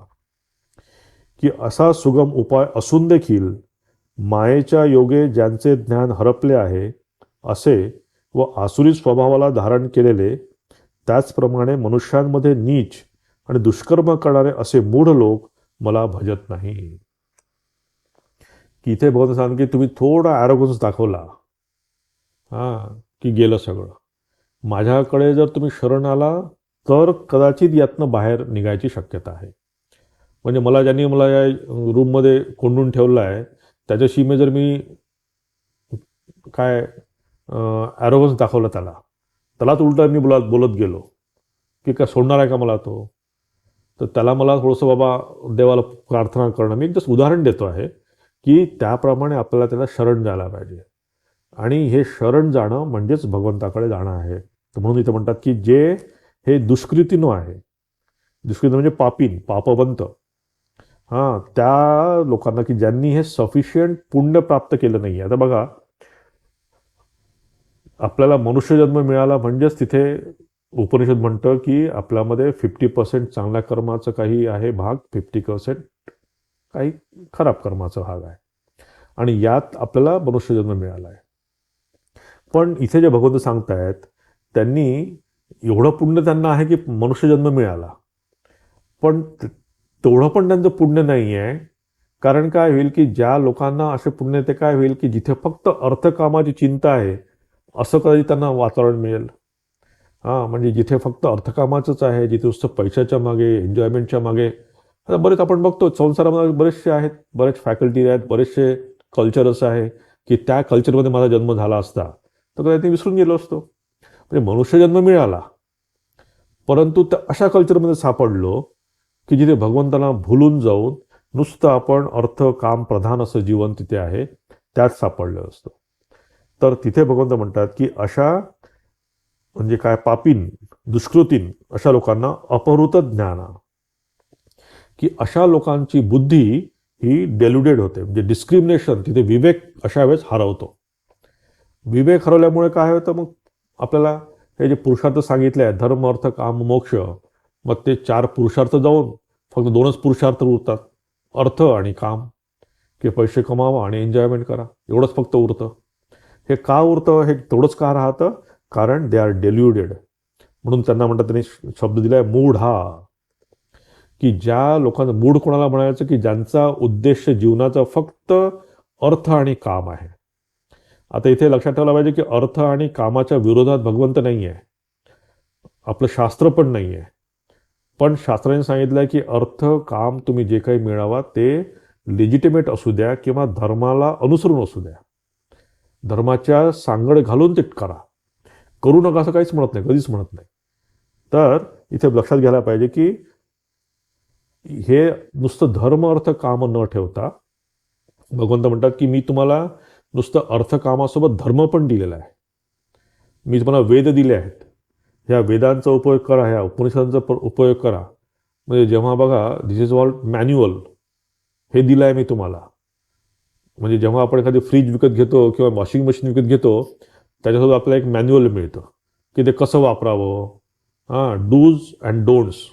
की असा सुगम उपाय असून देखील मायेच्या योगे ज्यांचे ज्ञान हरपले आहे असे व आसुरी स्वभावाला धारण केलेले, त्याचप्रमाणे मनुष्यांमध्ये नीच आणि दुष्कर्म करणारे असे मूढ लोक मला भजत नाही. की इथे भगवंत सांग की तुम्ही थोडा ॲरोगन्स दाखवला की गेलं सगळं. माझ्याकडे जर तुम्ही शरण आला तर कदाचित यातनं बाहेर निघायची शक्यता आहे. म्हणजे ज्यांनी मला या रूममध्ये कोंडून ठेवलं आहे त्याच्याशी जर मी काय ॲरोगन्स दाखवलं त्यालाच उलटा मी बोलत गेलो की काय सोडणार आहे का मला तो, तर त्याला मला थोडंसं बाबा देवाला प्रार्थना करणं. मी जस्ट उदाहरण देतो आहे की त्याप्रमाणे आपल्याला त्याला शरण जायला पाहिजे. आणि हे शरण जाणं म्हणजेच भगवंताकडे जाणं आहे. तर म्हणून इथं म्हणतात की जे हे दुष्कृतीनं आहे, दुष्कृती म्हणजे पापीन, पापवंत, त्या लोकांना की ज्यांनी हे सफिशियंट पुण्य प्राप्त केलं नाही. आता बघा, आपल्याला मनुष्यजन्म मिळाला म्हणजेच तिथे उपनिषद म्हणतं की आपल्यामध्ये 50% चांगल्या कर्माचं काही आहे भाग, 50% काही खराब कर्माचा भाग आहे. आणि यात आपल्याला मनुष्यजन्म मिळाला आहे. पण इथे जे भगवंत सांगतायत त्यांनी एवढं पुण्य त्यांना आहे की मनुष्यजन्म मिळाला, पण तेवढं पण त्यांचं पुण्य नाही आहे. कारण काय होईल की ज्या लोकांना असे पुण्य, ते काय होईल की जिथे फक्त अर्थकामाची चिंता आहे असं कधी त्यांना वातावरण मिळेल. म्हणजे जिथे फक्त अर्थकामाचंच आहे, जिथे नुसतं पैशाच्या मागे, एन्जॉयमेंटच्या मागे. आता बरेच आपण बघतो संसारामध्ये बरेचसे आहेत, बरेच फॅकल्टी आहेत, बरेचसे कल्चर असं आहे की त्या कल्चरमध्ये माझा जन्म झाला असता तर कधी ते विसरून गेलो असतो. म्हणजे मनुष्यजन्म मिळाला परंतु त्या अशा कल्चरमध्ये सापडलो की जिथे भगवंतांना भुलून जाऊन नुसतं आपण अर्थ काम प्रधान असं जीवन तिथे आहे, त्यात सापडलं असतं. तर तिथे भगवंत म्हणतात की अशा म्हणजे काय पापीन, दुष्कृतीन अशा लोकांना अपहृत ज्ञाना, की अशा लोकांची बुद्धी ही डेल्युडेड होते. म्हणजे डिस्क्रिमिनेशन, तिथे विवेक अशा वेळेस हरवतो. विवेक हरवल्यामुळे काय होतं, मग आपल्याला हे जे पुरुषार्थ सांगितले आहेत, धर्म अर्थ काम मोक्ष, मग ते 4 पुरुषार्थ जाऊन फक्त 2च पुरुषार्थ उरतात, अर्थ आणि काम, की पैसे कमावा आणि एन्जॉयमेंट करा, एवढंच फक्त उरतं. हे का उरतं, हे तेवढंच का राहतं, कारण दे आर डेल्युडेड. म्हणून त्यांना म्हणतात, त्यांनी शब्द दिलाय मूढ हा, की ज्या लोकांना, मूढ कोणाला म्हणायचं की ज्यांचा उद्देश जीवनाचा फक्त अर्थ आणि काम आहे. आता इथे लक्षात ठेवलं पाहिजे की अर्थ आणि कामाच्या विरोधात भगवंत नाही आहे, आपलं शास्त्र पण नाही आहे. पण शास्त्राने सांगितलं की अर्थ काम तुम्ही जे काही मिळावा ते लेजिटिमेट असू द्या किंवा धर्माला अनुसरून असू द्या, धर्माच्या सांगड घालून ते करा, करू नका असं काहीच म्हणत नाही, कधीच म्हणत नाही. तर इथे लक्षात घ्यायला पाहिजे की हे नुसतं धर्म अर्थ काम न ठेवता भगवंत म्हणतात की मी तुम्हाला नुसतं अर्थकामासोबत धर्म पण दिलेला आहे. मी तुम्हाला वेद दिले आहेत, ह्या वेदांचा उपयोग करा, ह्या उपनिषदांचा उपयोग करा. म्हणजे जेव्हा बघा, दिस इज ऑल मॅन्युअल, हे दिलं आहे मी तुम्हाला. म्हणजे जेव्हा आपण एखादी फ्रीज विकत घेतो किंवा वॉशिंग मशीन विकत घेतो त्याच्यासोबत आपल्याला एक मॅन्युअल मिळतं की ते कसं वापरावं, डूज अँड डोंट्स.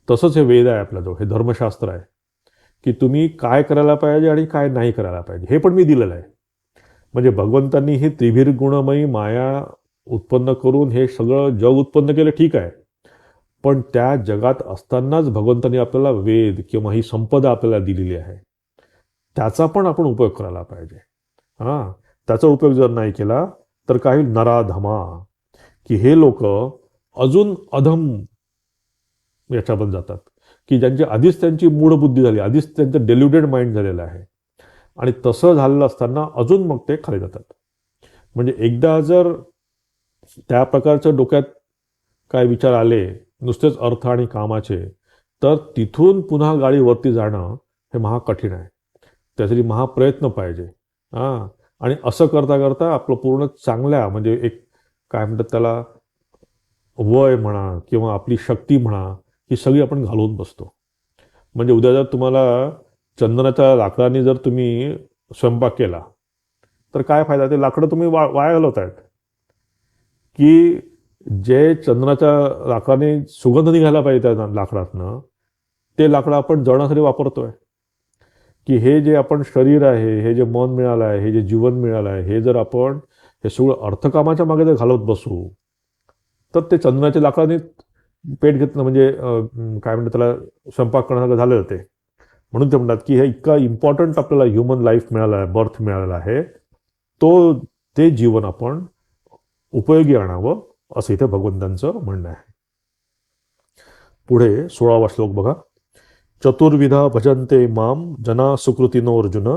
तसंच हे वेद आहे आपल्याजवळ, हे धर्मशास्त्र आहे की तुम्ही काय करायला पाहिजे आणि काय नाही करायला पाहिजे, हे पण मी दिलेलं आहे. म्हणजे भगवंतांनी ही त्रिभिर गुणमयी माया उत्पन्न करून हे सगळं जग उत्पन्न केलं, ठीक आहे. पण त्या जगात असतानाच भगवंतांनी आपल्याला वेद किंवा ही संपदा आपल्याला दिलेली आहे, त्याचा पण आपण उपयोग करायला पाहिजे. त्याचा उपयोग जर नाही केला तर काही नराधमा, की हे लोक अजून अधम याच्यामध्ये जातात, की ज्यांची आधीच त्यांची मूढ बुद्धी झाली, आधीच त्यांचं डेल्युडेड माइंड झालेलं आहे. आणि तसं झालेलं असताना अजून मग ते खाली जातात. म्हणजे एकदा जर त्या प्रकारच्या डोक्यात काय विचार आले नुसतेच अर्थ आणि कामाचे, तर तिथून पुन्हा गाडी वरती जाणं हे महाकठीण आहे. त्यासाठी महाप्रयत्न पाहिजे. हां, आणि असं करता करता आपलं पूर्ण चांगल्या म्हणजे एक काय म्हणतात त्याला वय म्हणा किंवा आपली शक्ती म्हणा ही सगळी आपण घालवून बसतो. म्हणजे उद्या जर तुम्हाला चंदनाच्या लाकडाने जर तुम्ही स्वयंपाक केला तर काय फायदा? ते लाकडं तुम्ही वाया घालवतायत. की जे चंदनाच्या लाकडाने सुगंध निघायला पाहिजे त्या लाकडातनं, ते लाकडं आपण जळणासाठी वापरतोय. की हे जे आपण शरीर आहे, हे जे मन मिळालं आहे, हे जे जीवन मिळालं आहे, हे जर आपण हे सगळं अर्थकामाच्या मागे जर घालवत बसू तर ते चंदनाच्या लाकडाने पेट घेतलं म्हणजे काय म्हणतात त्याला स्वयंपाक करण्यासारखं झालं ते. म्हणून ते म्हणतात की हे इतका इम्पॉर्टंट आपल्याला ह्युमन लाईफ मिळाला आहे, बर्थ मिळालेला आहे, तो ते जीवन आपण उपयोगी आणावं असं इथे भगवंतांचं म्हणणं आहे. पुढे 16वा श्लोक बघा. चतुर्विधा भजन्ते माम जना सुकृतिनो अर्जुन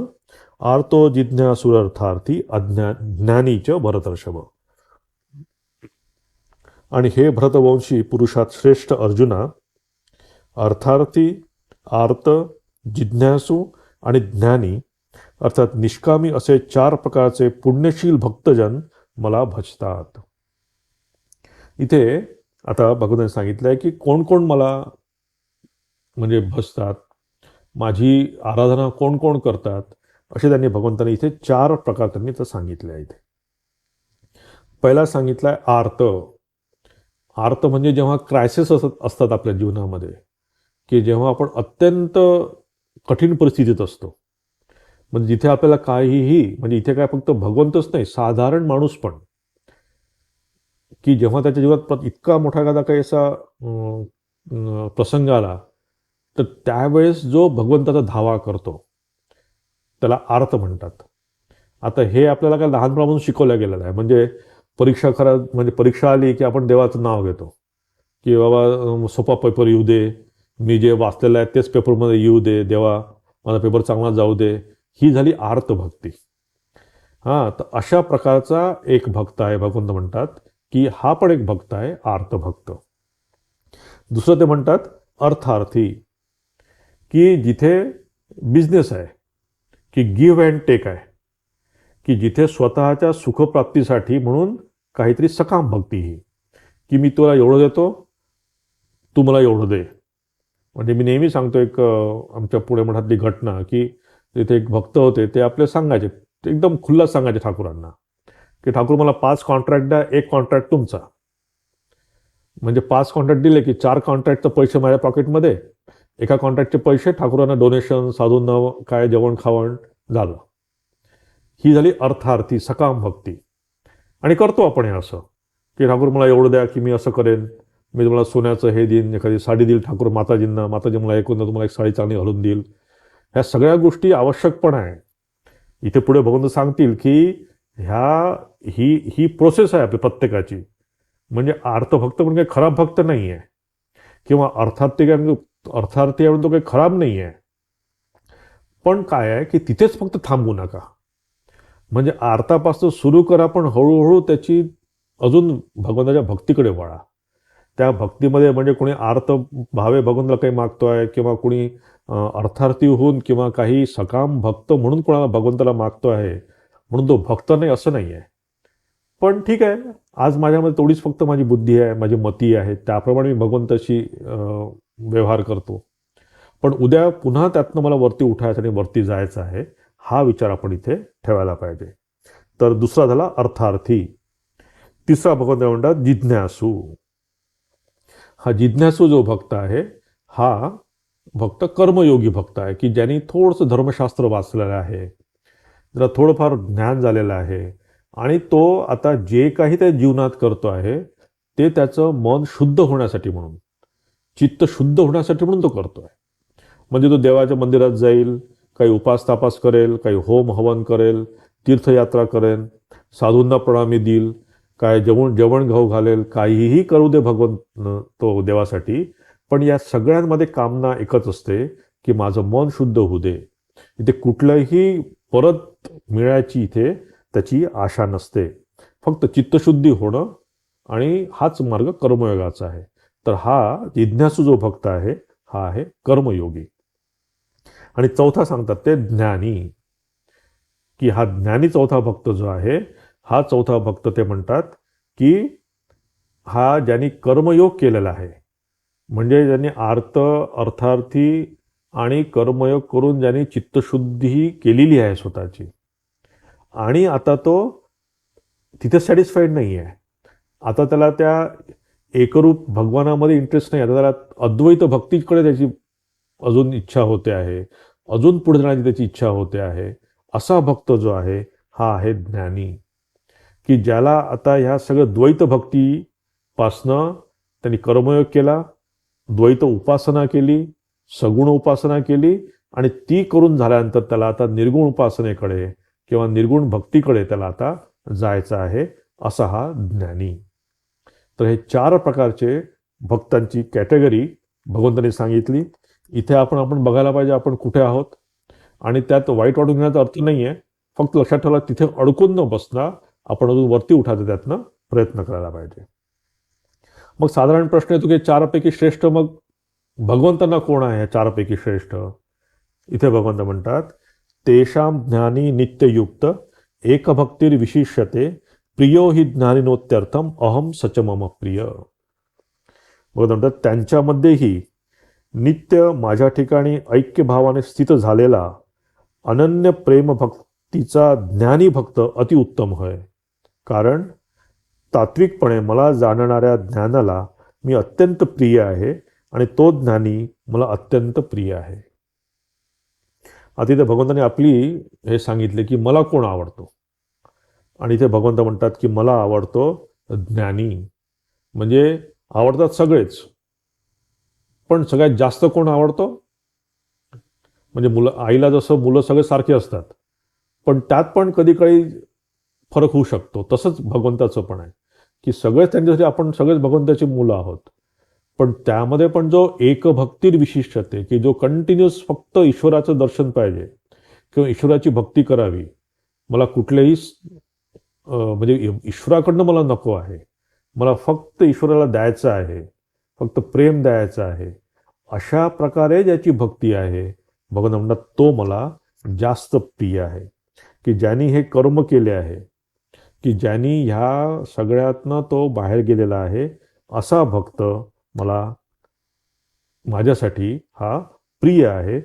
आर्तो जिज्ञासुरर्थार्थी ज्ञानीच भरतर्षभ. आणि हे भरतवंशी पुरुषात श्रेष्ठ अर्जुना, अर्थार्थी, आर्त, जिज्ञासू आणि ज्ञानी अर्थात निष्कामी असे 4 प्रकारचे पुण्यशील भक्तजन मला भजतात. इथे आता भगवंतांनी सांगितलं आहे की कोण कोण मला म्हणजे भजतात, माझी आराधना कोण कोण करतात, असे त्यांनी भगवंतांनी इथे 4 प्रकार त्यांनी तर सांगितले आहे. इथे पहिला सांगितलं आहे आर्त. आर्त म्हणजे जेव्हा क्रायसिस असतात आपल्या जीवनामध्ये, की जेव्हा आपण अत्यंत कठीण परिस्थितीत असतो, म्हणजे जिथे आपल्याला काहीही म्हणजे इथे काय फक्त भगवंतच नाही, साधारण माणूस पण, की जेव्हा त्याच्या जीवनात इतका मोठा एखादा काही असा प्रसंग आला तर त्यावेळेस जो भगवंताचा धावा करतो त्याला आर्त म्हणतात. आता हे आपल्याला काय लहानपणापासून शिकवलं गेलेलं आहे. म्हणजे परीक्षा म्हणजे परीक्षा आली की आपण देवाचं नाव घेतो की बाबा सोपा पेपर येऊ दे, मी जे वाचलेलं आहे तेच पेपरमध्ये येऊ दे, देवा माझा पेपर चांगला जाऊ दे. ही झाली आर्त भक्ती. हां, तर अशा प्रकारचा एक भक्त आहे. भगवंत म्हणतात की हा पण एक भक्त आहे, आर्त भक्त. दुसरं ते म्हणतात अर्थार्थी, की जिथे बिझनेस आहे, की गिव्ह अँड टेक आहे, की जिथे स्वतःच्या सुखप्राप्तीसाठी म्हणून काहीतरी सकाम भक्ती ही, की मी तुला एवढं देतो, तू मला एवढं दे. म्हणजे मी नेहमी सांगतो एक आमच्या पुणे मठातली घटना, की तिथे एक भक्त होते, ते आपले सांगायचे, ते एकदम खुल्ला सांगायचे ठाकूरांना, की ठाकूर मला 5 कॉन्ट्रॅक्ट द्या, 1 कॉन्ट्रॅक्ट तुमचा. म्हणजे 5 कॉन्ट्रॅक्ट दिले की 4 कॉन्ट्रॅक्टचे पैसे माझ्या पॉकेटमध्ये, एका कॉन्ट्रॅक्टचे पैसे ठाकूरांना डोनेशन, साधूंना काय जेवण खावण झालं. ही झाली अर्थार्थी सकाम भक्ती. आणि करतो आपण हे असं, की ठाकूर मला एवढं द्या की मी असं करेन, मी तुम्हाला सोन्याचं हे देईन, एखादी साडी देईल ठाकूर माताजींना, माताजी मला ऐकून तुम्हाला एक साडी चांगली घालून देईल. ह्या सगळ्या गोष्टी आवश्यक पण आहे. इथे पुढे भगवंत सांगतील की ही प्रोसेस आहे आपली प्रत्येकाची. म्हणजे अर्थभक्त म्हणजे काही खराब भक्त नाही आहे, किंवा अर्थार्थी म्हणून तो काही खराब नाही आहे. पण काय आहे की तिथेच फक्त थांबू नका. म्हणजे अर्थापासून सुरू करा, पण हळूहळू त्याची अजून भगवंताच्या भक्तीकडे वळा. त्या भक्तीमध्ये म्हणजे कोणी अर्थ भावे भगवंताला काही मागतोय, किंवा कोणी अर्थार्थी होऊन किंवा काही सकाम भक्त म्हणून कोणाला भगवंताला मागतो आहे म्हणून तो भक्त नाही असं नाही आहे. पण ठीक आहे, आज माझ्यामध्ये तेवढीच फक्त माझी बुद्धी आहे, माझी मती आहे, त्याप्रमाणे मी भगवंताशी व्यवहार करतो. पण उद्या पुन्हा त्यातनं मला वरती उठायचं आणि वरती जायचं आहे, हा विचार आपण इथे ठेवायला पाहिजे. तर दुसरा झाला अर्थार्थी. तिसरा भगवंत म्हणतात जिज्ञासू. हा जिज्ञासू जो भक्त आहे हा भक्त कर्मयोगी भक्त आहे, की ज्यांनी थोडंसं धर्मशास्त्र वाचलेलं आहे, जरा थोडंफार ज्ञान झालेलं आहे, आणि तो आता जे काही त्या जीवनात करतो आहे ते त्याचं मन शुद्ध होण्यासाठी म्हणून, चित्त शुद्ध होण्यासाठी म्हणून तो करतो आहे. म्हणजे तो देवाच्या मंदिरात जाईल, काही उपास तापास करेल, काही होम हवन करेल, तीर्थयात्रा करेल, साधूंना प्रणामी देईल, काय जेवण घाऊ घालेल, काहीही करू दे भगवंत तो देवासाठी. पण या सगळ्यांमध्ये कामना एकच असते की माझं मन शुद्ध होऊ दे. इथे कुठलंही परत मिळायची इथे त्याची आशा नसते, फक्त चित्तशुद्धी होणं, आणि हाच मार्ग कर्मयोगाचा आहे. तर हा जिज्ञासू जो भक्त आहे हा आहे कर्मयोगी. आणि चौथा सांगतात ते ज्ञानी, की हा ज्ञानी चौथा भक्त जो आहे, हा चौथा भक्त ते म्हणतात की हा ज्यांनी कर्मयोग केलेला आहे, म्हणजे ज्यांनी अर्थार्थी आणि कर्मयोग करून ज्यांनी चित्तशुद्धी केलेली आहे स्वतःची, आणि आता तो तिथे सॅटिस्फाईड नाही आहे, आता त्याला त्या एकरूप भगवानामध्ये इंटरेस्ट नाही, आता त्याला अद्वैत भक्तीकडे त्याची अजून इच्छा होते आहे, अजून पुढे जाण्याची त्याची इच्छा होते आहे, असा भक्त जो आहे हा आहे ज्ञानी, की ज्याला आता ह्या सगळं द्वैत भक्तीपासनं त्यांनी कर्मयोग केला, द्वैत उपासना केली, सगुण उपासना केली, आणि ती करून झाल्यानंतर त्याला आता निर्गुण उपासनेकडे किंवा निर्गुण भक्तीकडे त्याला आता जायचं आहे, असा हा ज्ञानी. तर हे 4 प्रकारचे भक्तांची कॅटेगरी भगवंतांनी सांगितली. इथे आपण बघायला पाहिजे आपण कुठे आहोत, आणि त्यात वाईट वाटून घेण्याचा अर्थ नाही आहे. फक्त लक्षात ठेवा, तिथे अडकून न बसता आपण अजून वरती उठायचा त्यातनं प्रयत्न करायला पाहिजे. मग साधारण प्रश्न येतो की 4 पैकी श्रेष्ठ मग भगवंतांना कोण आहे, 4 पैकी श्रेष्ठ? इथे भगवंत म्हणतात, तेषां ज्ञानी नित्ययुक्त एकभक्तिर्विशिष्यते प्रियो हि ज्ञानिनोत्यर्थम अहम सच मम प्रिय. भगवंत म्हणतात, त्यांच्यामध्येही नित्य माझ्या ठिकाणी ऐक्यभावाने स्थित झालेला अनन्य प्रेम भक्तीचा ज्ञानी भक्त अतिउत्तम होय, कारण तात्विकपणे मला जाणणाऱ्या ज्ञानाला मी अत्यंत प्रिय आहे आणि तो ज्ञानी मला अत्यंत प्रिय आहे. आता इथे भगवंतांनी आपली हे सांगितले की मला कोण आवडतो, आणि इथे भगवंत म्हणतात की मला आवडतो ज्ञानी. म्हणजे आवडतात सगळेच, पण सगळ्यात जास्त कोण आवडतो? म्हणजे आईला जसं मुलं सगळे सारखे असतात, पण त्यात पण कधी काही फरक होऊ शकतो, तसंच भगवंताचं पण आहे की सगळेच त्यांच्यासाठी आपण सगळेच भगवंताची मुलं आहोत, पण त्यामध्ये पण जो एकभक्तीर विशिष्टते, की जो कंटिन्युअस फक्त ईश्वराचं दर्शन पाहिजे किंवा ईश्वराची भक्ती करावी, मला कुठल्याही म्हणजे ईश्वराकडनं मला नको आहे, मला फक्त ईश्वराला द्यायचं आहे, फक्त प्रेम द्यायचं आहे, अशा प्रकारे ज्याची भक्ती आहे, भगवान म्हणतात तो मला जास्त प्रिय आहे. की ज्यांनी हे कर्म केले आहे, की ज्यांनी ह्या सगळ्यातनं तो बाहेर गेलेला आहे, असा भक्त मला माझ्यासाठी हा प्रिय आहे,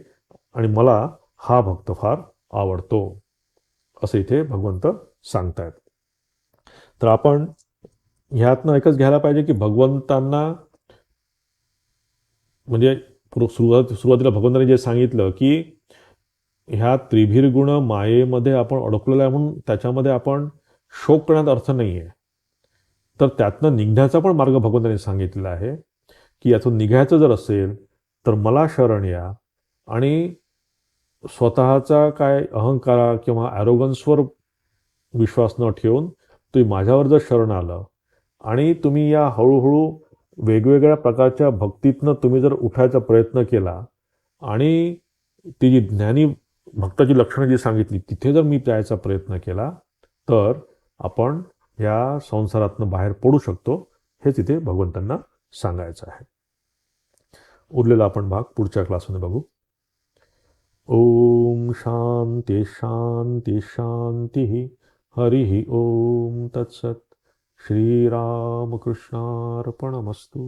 आणि मला हा भक्त फार आवडतो, असं इथे भगवंत सांगतायत. तर आपण ह्यातनं एकच घ्यायला पाहिजे की भगवंतांना, म्हणजे सुरुवातीला भगवंतांनी जे सांगितलं की ह्या त्रिभिर्गुण मायेमध्ये आपण अडकलेलो आहे म्हणून त्याच्यामध्ये आपण शोक करण्यात अर्थ नाही आहे, तर त्यातनं निघण्याचा पण मार्ग भगवंतांनी सांगितलेला आहे, की यातून निघायचं जर असेल तर मला शरण या, आणि स्वतःचा काय अहंकार किंवा ॲरोगन्सवर विश्वास न ठेवून तुम्ही माझ्यावर जर शरण आलं, आणि तुम्ही या हळूहळू वेगवेगळ्या प्रकारच्या भक्तीतनं तुम्ही जर उठायचा प्रयत्न केला, आणि ती जी ज्ञानी भक्ताची लक्षणं जी सांगितली तिथे जर मी जायचा प्रयत्न केला, तर आपण या संसारातनं बाहेर पडू शकतो, हेच इथे भगवंतांना सांगायचं आहे. उरलेला आपण भाग पुढच्या क्लासमध्ये बघू. ओम शांती शांती शांती. हरिः ओम तत्सत. श्रीरामकृष्णार्पणमस्तु.